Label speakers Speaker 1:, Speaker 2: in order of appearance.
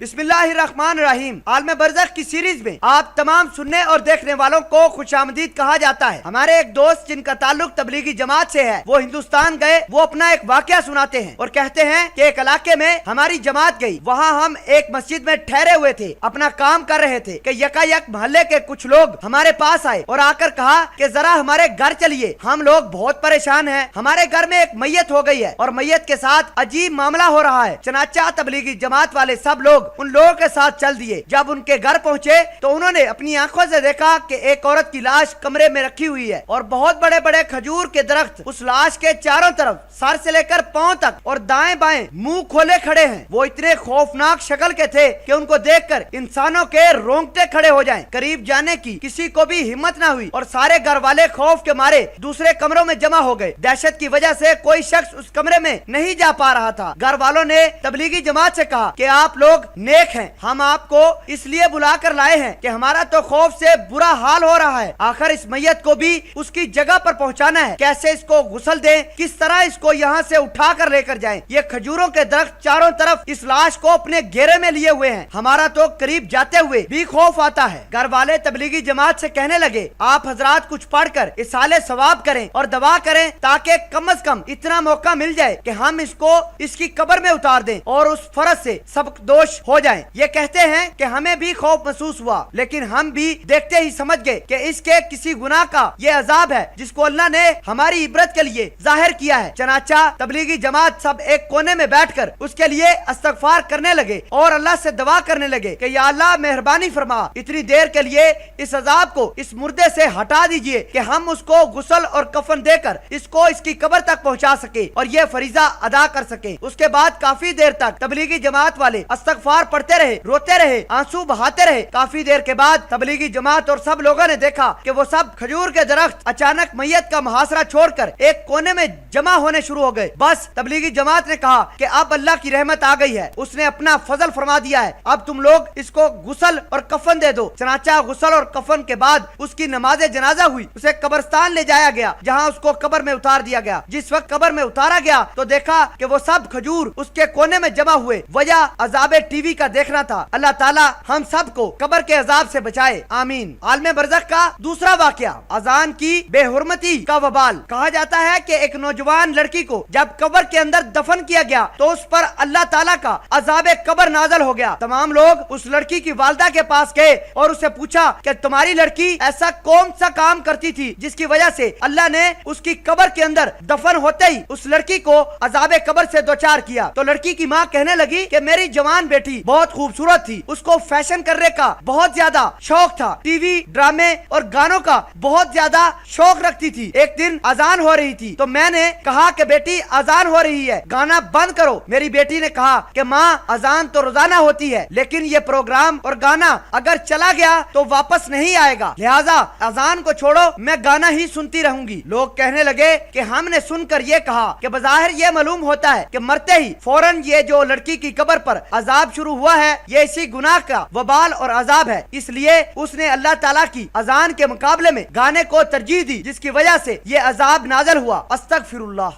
Speaker 1: बिस्मिल्लाहिर्रहमानिर्रहीम। आलम बरज़ख की सीरीज में आप तमाम सुनने और देखने वालों को खुशामदीद कहा जाता है। हमारे एक दोस्त जिनका ताल्लुक तबलीगी जमात से है, वो हिंदुस्तान गए। वो अपना एक वाकया सुनाते हैं और कहते हैं कि एक इलाके में हमारी जमात गई। वहाँ हम एक मस्जिद में ठहरे हुए थे, अपना काम कर रहे थे कि यकायक मोहल्ले के कुछ लोग हमारे पास आए और आकर कहा कि जरा हमारे घर चलिए, हम लोग बहुत परेशान हैं। हमारे घर में एक मैयत हो गई है और मैयत के साथ अजीब मामला हो रहा है। चनाचा तबलीगी जमात वाले सब लोग उन लोगों के साथ चल दिए। जब उनके घर पहुँचे तो उन्होंने अपनी आंखों से देखा कि एक औरत की लाश कमरे में रखी हुई है और बहुत बड़े बड़े खजूर के दरख्त उस लाश के चारों तरफ सर से लेकर पांव तक और दाएं बाएं मुंह खोले खड़े हैं। वो इतने खौफनाक शक्ल के थे कि उनको देखकर इंसानों के रोंगटे खड़े हो जाएं। करीब जाने की किसी को भी हिम्मत ना हुई और सारे घर वाले खौफ के मारे दूसरे कमरों में जमा हो गए। दहशत की वजह से कोई शख्स उस कमरे में नहीं जा पा रहा था। घर वालों ने तबलीगी जमात से कहा कि आप लोग नेक हैं, हम आपको इसलिए बुला कर लाए हैं कि हमारा तो खौफ से बुरा हाल हो रहा है। आखिर इस मैयत को भी उसकी जगह पर पहुंचाना है, कैसे इसको गुस्ल दें, किस तरह इसको यहाँ से उठा कर लेकर जाएं। ये खजूरों के दरख्त चारों तरफ इस लाश को अपने घेरे में लिए हुए हैं, हमारा तो करीब जाते हुए भी खौफ आता है। घर वाले तबलीगी जमात से कहने लगे, आप हजरात कुछ पढ़कर इसाले सवाब करें और दवा करें ताकि कम से कम इतना मौका मिल जाए कि हम इसको इसकी कब्र में उतार दें और उस फर्ज से सबकदोश हो जाएं। ये कहते हैं कि हमें भी खौफ महसूस हुआ, लेकिन हम भी देखते ही समझ गए कि इसके किसी गुनाह का ये अजाब है जिसको अल्लाह ने हमारी इबरत के लिए जाहिर किया है। चनाचा तबलीगी जमात सब एक कोने में बैठकर उसके लिए इस्तगफार करने लगे और अल्लाह से दुआ करने लगे कि या अल्लाह मेहरबानी फरमा, इतनी देर के लिए इस अजाब को इस मुर्दे से हटा दीजिए कि हम उसको गुस्ल और कफन देकर इसको इसकी कब्र तक पहुंचा सके और ये फरीजा अदा कर सके। उसके बाद काफी देर तक तबलीगी जमात वाले इस्तगफार पढ़ते रहे, रोते रहे, आंसू बहाते रहे। काफी देर के बाद तबलीगी जमात और सब लोगों ने देखा कि वो सब खजूर के दरख्त अचानक मैयत का मुहासरा छोड़कर एक कोने में जमा होने शुरू हो गए। बस तबलीगी जमात ने कहा कि अब अल्लाह की रहमत आ गई है, उसने अपना फजल फरमा दिया है, अब तुम लोग इसको गुस्ल और कफन दे दो। चनाचा गुस्ल और कफन के बाद उसकी नमाज जनाजा हुई। उसे कब्रिस्तान ले जाया गया जहाँ उसको कब्र में उतार दिया गया। जिस वक्त कब्र में उतारा गया तो देखा कि वो सब खजूर उसके कोने में जमा हुए। वजह अजाब टीवी का देखना था। अल्लाह ताला हम सब को कब्र के अजाब से बचाए, आमीन। आलम बरज़ख का दूसरा वाकया, अजान की बेहुरमती का वबाल। कहा जाता है कि एक नौजवान लड़की को जब कब्र के अंदर दफन किया गया तो उस पर अल्लाह ताला का अजाब कब्र नाज़िल हो गया। तमाम लोग उस लड़की की वालिदा के पास गए और उससे पूछा कि तुम्हारी लड़की ऐसा कौन सा काम करती थी जिसकी वजह से अल्लाह ने उसकी कब्र के अंदर दफन होते ही उस लड़की को अजाब कब्र से दो चार किया। तो लड़की की माँ कहने लगी कि मेरी जवान बेटी बहुत खूबसूरत थी, उसको फैशन करने का बहुत ज्यादा शौक था, टीवी ड्रामे और गानों का बहुत ज्यादा शौक रखती थी। एक दिन अजान हो रही थी तो मैंने कहा कि बेटी अजान हो रही है, गाना बंद करो। मेरी बेटी ने कहा कि माँ अजान तो रोजाना होती है, लेकिन ये प्रोग्राम और गाना अगर चला गया तो वापस नहीं आएगा, लिहाजा अजान को छोड़ो, मैं गाना ही सुनती रहूंगी। लोग कहने लगे कि हमने सुनकर ये कहा कि बज़ाहिर ये मालूम होता है कि मरते ही फौरन ये जो लड़की की कब्र पर अजाब शुरू हुआ है ये इसी गुनाह का वबाल और अजाब है, इसलिए उसने अल्लाह ताला की अजान के मुकाबले में गाने को तरजीह दी जिसकी वजह से ये अजाब नाज़िल हुआ। अस्तगफिरुल्लाह।